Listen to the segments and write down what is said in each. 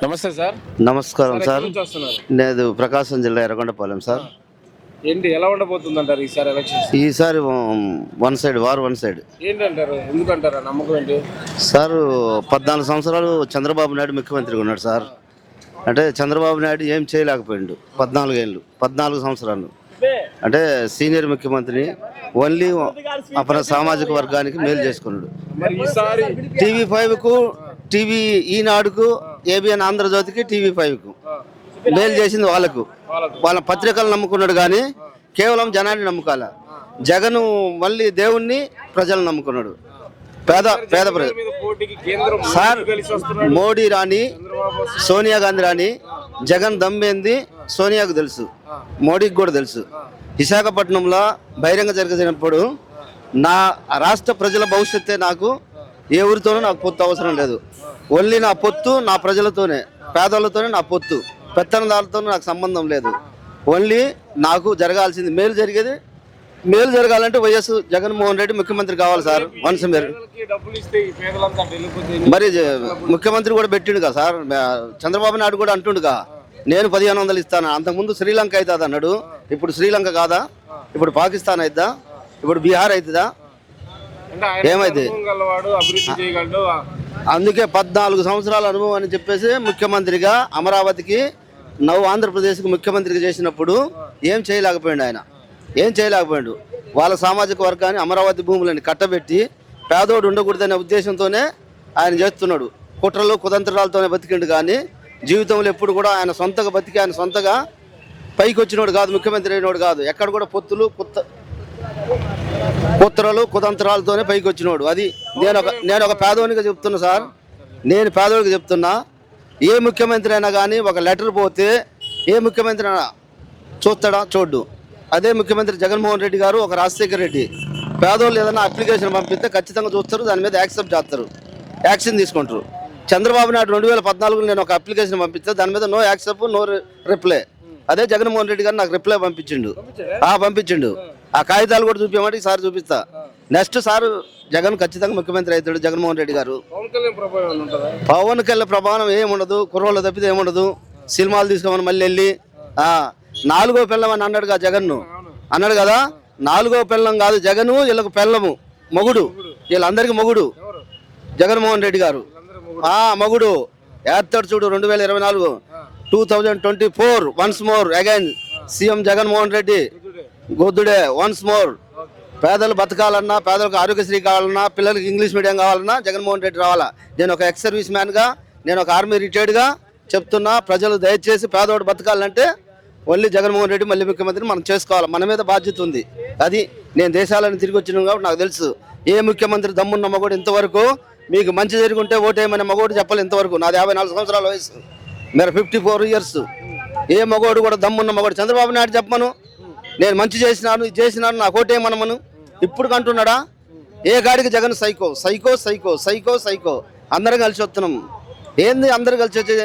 నమస్తే సార్. నమస్కారం సార్. నేను ప్రకాశం జిల్లా ఎర్రగొండపాలెం సార్. ఏంటి ఎలా ఉండబోతుంది అంటారు ఈసారి ఎలక్షన్స్? ఈసారి వన్ సైడ్ ఏంటంటారు, ఎందుకంటారా నమ్మకం ఏంటి సార్? 14 సంవత్సరాలు చంద్రబాబు నాయుడు ముఖ్యమంత్రిగా ఉన్నాడు సార్. అంటే చంద్రబాబు నాయుడు ఏం చేయలేకపోయిండు 14 సంవత్సరాలు. అంటే సీనియర్ ముఖ్యమంత్రిని ఓన్లీ అపర సామాజిక వర్గానికి మేలు చేసుకున్నాడు. మరి ఈసారి TV5కు, టీవీ ఈనాడుకు, ఏబిఎన్ ఆంధ్రజ్యోతికి, TV5కు మేలు చేసింది వాళ్ళకు. వాళ్ళ పత్రికలు నమ్ముకున్నాడు కానీ కేవలం జనాన్ని నమ్ముకోలే. జగన్ మళ్ళీ దేవుణ్ణి ప్రజలు నమ్ముకున్నాడు. పేద సార్, మోడీ రాని, సోనియా గాంధీ రాని, జగన్ దమ్మేంది సోనియాకు తెలుసు, మోడీకి కూడా తెలుసు. విశాఖపట్నంలో బహిరంగ జరిగినప్పుడు నా రాష్ట్ర ప్రజల భవిష్యత్తే నాకు, ఏ ఊరితోనూ నాకు పొత్తు అవసరం లేదు. ఓన్లీ నా పొత్తు నా ప్రజలతోనే, పేదలతోనే నా పొత్తు, పెత్తనదారులతో నాకు సంబంధం లేదు. ఓన్లీ నాకు జరగాల్సింది మేలు జరిగేది. మేలు జరగాలంటే వైఎస్ జగన్మోహన్ రెడ్డి ముఖ్యమంత్రి కావాలి సార్. వన్స్ మరి ముఖ్యమంత్రి కూడా పెట్టిండు కదా సార్. చంద్రబాబు నాయుడు కూడా అంటుండుగా, నేను 1500 ఇస్తాను. అంతకుముందు శ్రీలంక అవుతుంది అన్నాడు. ఇప్పుడు శ్రీలంక కాదా? ఇప్పుడు పాకిస్తాన్ అవుతుందా? ఇప్పుడు బీహార్ అవుతుందా? ఏమైంది? అందుకే 14 సంవత్సరాల అనుభవం అని చెప్పేసి ముఖ్యమంత్రిగా అమరావతికి, నవ్ ఆంధ్రప్రదేశ్కి ముఖ్యమంత్రిగా చేసినప్పుడు ఏం చేయలేకపోయాడు ఆయన. ఏం చేయలేకపోయాడు. వాళ్ళ సామాజిక వర్గాన్ని, అమరావతి భూములని కట్టబెట్టి పేదోడు ఉండకూడదనే ఉద్దేశంతోనే ఆయన చేస్తున్నాడు. కుట్రలు కుతంత్రాలతోనే బతికిండు కానీ జీవితంలో ఎప్పుడు కూడా ఆయన సొంతగా బతికి, ఆయన సొంతగా పైకి వచ్చినోడు కాదు, ముఖ్యమంత్రి అయినోడు కాదు. ఎక్కడ కూడా కుట్రలు కుతంత్రాలతోనే పైకి వచ్చినోడు. అది నేను ఒక పేదోనిగా చెప్తున్నా సార్. నేను పేదోడికి చెప్తున్నా, ఏ ముఖ్యమంత్రి అయినా కానీ ఒక లెటర్ పోతే ఏ ముఖ్యమంత్రి అయినా చూస్తాడా? చూడ్డు. అదే ముఖ్యమంత్రి జగన్మోహన్ రెడ్డి గారు, ఒక రాజశేఖర రెడ్డి, పేదోళ్ళు ఏదైనా అప్లికేషన్ పంపిస్తే ఖచ్చితంగా చూస్తారు, దాని మీద యాక్సెప్ట్ చేస్తారు, యాక్షన్ తీసుకుంటారు. చంద్రబాబు నాయుడు 2014 నేను ఒక అప్లికేషన్ పంపిస్తే దాని మీద నో యాక్సెప్ట్, నో రిప్లై. అదే జగన్మోహన్ రెడ్డి గారు నాకు రిప్లై పంపించిండు. ఆ కాగితాలు కూడా చూపించమంటే ఈసారి చూపిస్తా. నెక్స్ట్ సార్ జగన్ ఖచ్చితంగా ముఖ్యమంత్రి అవుతాడు జగన్మోహన్ రెడ్డి గారు. పవన్ కళ్యాణ్ ప్రభావం ఏముండదు, కుర్రోళ్ళు తప్పితే ఏముండదు. సినిమాలు తీసుకోమని మళ్ళీ వెళ్ళి 4వ పిల్లం అని అన్నాడుగా జగన్ను, అన్నాడు కదా. 4వ పిల్లం కాదు జగను, వీళ్ళకు పిల్లము, మొగుడు, వీళ్ళందరికీ మొగుడు జగన్మోహన్ రెడ్డి గారు. మొగుడు ఏత్తాడు చూడు. 2024 2024 once more again CM Jaganmohan Reddy గొద్దుడే వన్స్ మోర్. పేదలు బతకాలన్నా, పేదలకు ఆరోగ్యశ్రీ కావాలన్నా, పిల్లలకి ఇంగ్లీష్ మీడియం కావాలన్నా జగన్మోహన్ రెడ్డి రావాలా. నేను ఒక ఎక్స్ సర్వీస్ మ్యాన్గా, నేను ఒక ఆర్మీ రిటైర్డ్గా చెప్తున్నా, ప్రజలు దయచేసి పేదవాడు బతకాలంటే ఓన్లీ జగన్మోహన్ రెడ్డి మళ్ళీ ముఖ్యమంత్రి మనం చేసుకోవాలి. మన మీద బాధ్యత ఉంది. అది నేను దేశాలను తిరిగి వచ్చినాను కాబట్టి నాకు తెలుసు. ఏ ముఖ్యమంత్రి దమ్మున్న మగోడు ఇంతవరకు మీకు మంచి జరిగి ఓటేయమని మగోడు చెప్పాలి ఇంతవరకు. నాది 54 సంవత్సరాల వయసు, మీరు 54 years. ఏ మగోడు కూడా దమ్మున్న మగోడు చంద్రబాబు నాయుడు చెప్పమను, నేను మంచి చేసినాను, ఇది చేసినాను, నాకు ఓటేయమనమను. ఇప్పుడు అంటున్నాడా? ఏ గాడికి Jagan psycho psycho psycho psycho psycho. అందరం కలిసి వస్తున్నాం. ఏంది అందరు కలిసి వచ్చే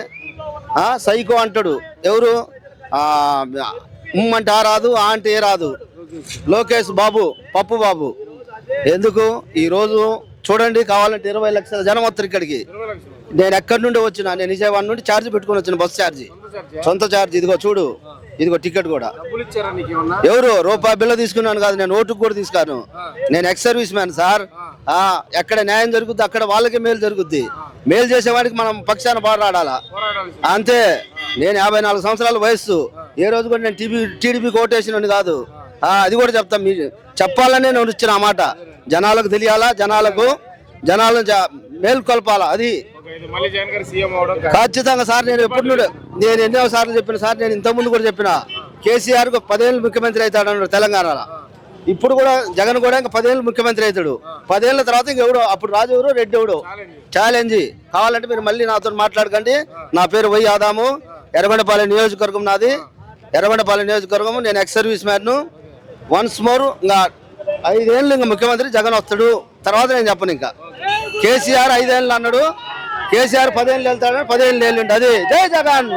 సైకో అంటాడు. ఎవరు? అంటే ఆ రాదు, ఆ అంటే ఏ రాదు. లోకేష్ బాబు, పప్పు బాబు. ఎందుకు ఈరోజు చూడండి, కావాలంటే 20 లక్షల జనం వస్తారు ఇక్కడికి. నేను ఎక్కడి నుండి వచ్చినా, నేను విజయవాడ నుండి ఛార్జ్ పెట్టుకుని వచ్చిన, బస్సు ఛార్జీ, సొంత ఛార్జ్. ఇదిగో చూడు, ఇదిగో టికెట్ కూడా. ఎవరు రూపాయి బిల్ల తీసుకున్నాను కాదు, నేను ఓటుకు కూడా తీసుకున్నాను. నేను ఎక్స్ సర్వీస్ మ్యాన్ సార్. ఎక్కడ న్యాయం జరుగుద్ది అక్కడ వాళ్ళకి మేలు జరుగుద్ది. మేలు చేసేవాడికి మనం పక్షాన పోరాడాలా, అంతే. నేను 54 సంవత్సరాల వయస్సు. ఏ రోజు కూడా నేను టీడీపీకి ఓటేసినని కాదు. అది కూడా చెప్తాం, మీరు చెప్పాలనే నేను ఇచ్చిన ఆ మాట. జనాలకు తెలియాలా, జనాలను మేల్కొల్పాలా. అది ఖచ్చితంగా సార్. నేను ఎన్నో సార్లు చెప్పిన సార్. నేను ఇంతకుముందు కూడా చెప్పిన, కేసీఆర్ 10 ఏళ్ళు ముఖ్యమంత్రి అవుతాడు అన్నాడు తెలంగాణలో. ఇప్పుడు కూడా జగన్ కూడా ఇంకా 10 ఏళ్ళు ముఖ్యమంత్రి అవుతాడు. 10 ఏళ్ళ తర్వాత ఇంకెవడో, అప్పుడు రాజు ఎవరు, రెడ్డి ఎవడు. ఛాలెంజ్ కావాలంటే మీరు మళ్ళీ నాతో మాట్లాడకండి. నా పేరు వై ఆదాము, ఎర్రగొండపాలెం నియోజకవర్గం నాది. ఎర్రగొండపాలెం నియోజకవర్గం. నేను ex service man. Once more ఇంకా 5 ఏళ్ళు ఇంకా ముఖ్యమంత్రి జగన్ వస్తాడు. తర్వాత నేను చెప్పను. ఇంకా కేసీఆర్ 5 ఏళ్ళు అన్నాడు, కేసీఆర్ 10 ఏళ్ళు వెళ్తాడు, 10 ఏళ్ళు వెళ్ళిండు. అది జై జగన్.